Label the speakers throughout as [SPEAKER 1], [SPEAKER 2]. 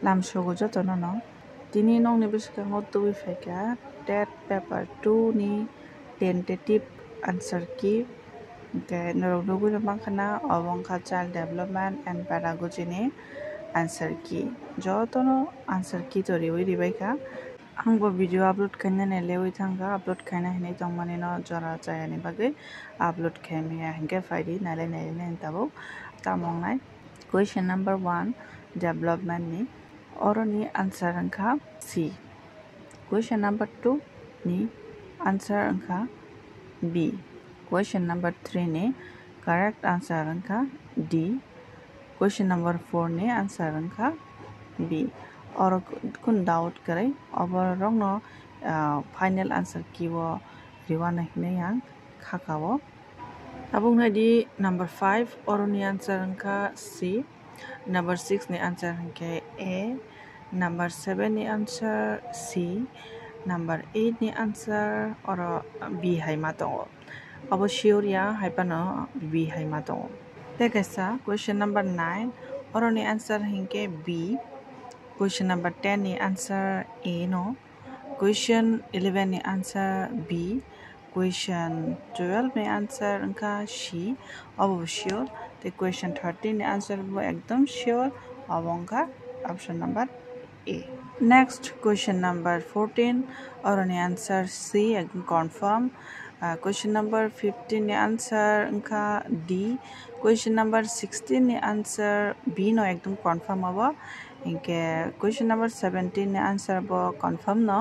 [SPEAKER 1] lamsogo jotono no tini nongni bwskango tubui faika tet paper 2 ni tentative answer key norok nugui mangkhana obo wngkha child development and pedagogy ni answer key jotono answer key to riwi ribaikha angbo video upload khainani lewi thangkha upload khaina hinui tongmani no jora chayani bagui upload khaimaya hinkhe faidi nalai nai tabuk tamongnai question number 1 development ni oro ni answer wngkha C question number 2 ni answer wngkha B question number 3 ni correct answer wngkha D question number 4 ni answer wngkha B oro kun doubt kwrai oborok no final answer key o riwana hinui ang khakao abungnai di number 5 oro ni answer wngkha C number 6 ni answer wngkha A number 7 ni answer C number 8 ni answer oro B haima tongo abo sure ya haipano B haima tongo tei kaisa question number 9 oro ni answer hinkhe B question number 10 ni answer A no question 11 ni answer B question 12 ni answer wngkha C abo sure tei question 13 ni answer bo ekdom sure abo wngkha option number A next question number 14 oro ni answer C ekdom confirm question number 15 ni answer wngkha D question number 16 ni answer B no ekdom confirm abo hinkhe question number 17 ni answer bo confirm no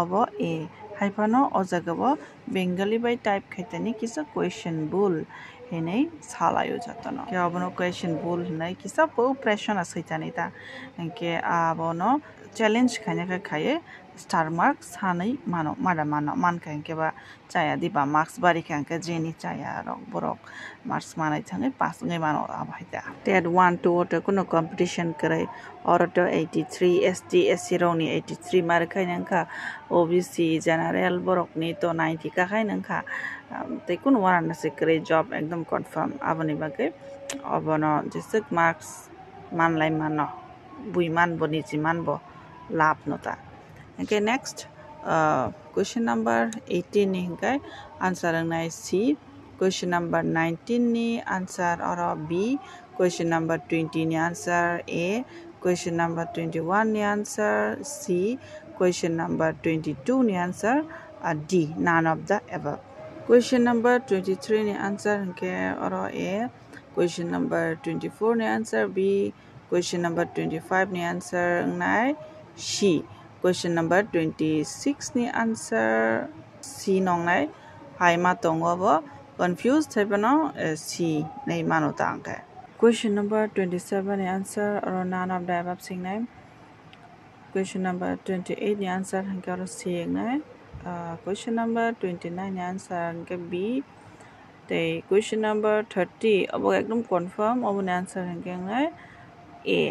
[SPEAKER 1] abo A haifano o jaga bo bengali bai type khaitani kisa question bul hinui salaio jotono ke abono question bul hinai kisa po pressure asitani ta hinkhe abono challenge khainakhe khaiye star mark sanui mano mada mano mankha hinkhe ba chaya diba marks bari khankhe jeni chaya rok borok marks manai thangui pass wngui mano abo haita tet 1 2 to kuno competition krai oro to 83 ST SC rok ni 83 markhai nangkha OBC general borok ni to 90 ka khai nangkha tei kuno warana se krai job ekdom confirm aboni bagai obono jesuk marks manlai mano buiman bo nijiman bo lab nota okay next question number 18 ni hingkai answer ngai C question number 19 ni answer oro B question number 20 ni answer A question number 21 ni answer C question number 22 ni answer D none of the above question number 23 ni answer hingke oro A question number 24 ni answer B question number 25 ni answer ngnai C question number 26 ni answer C nongnai haima tongo bo confused haibano C nei mano tangke question number 27 ni answer or none of the above singnai question number 28 ni answer hingke oro C ngai question number 29 ni answer hingke B tei question number 30 abo ekdom confirm abo ni answer hingke ngai A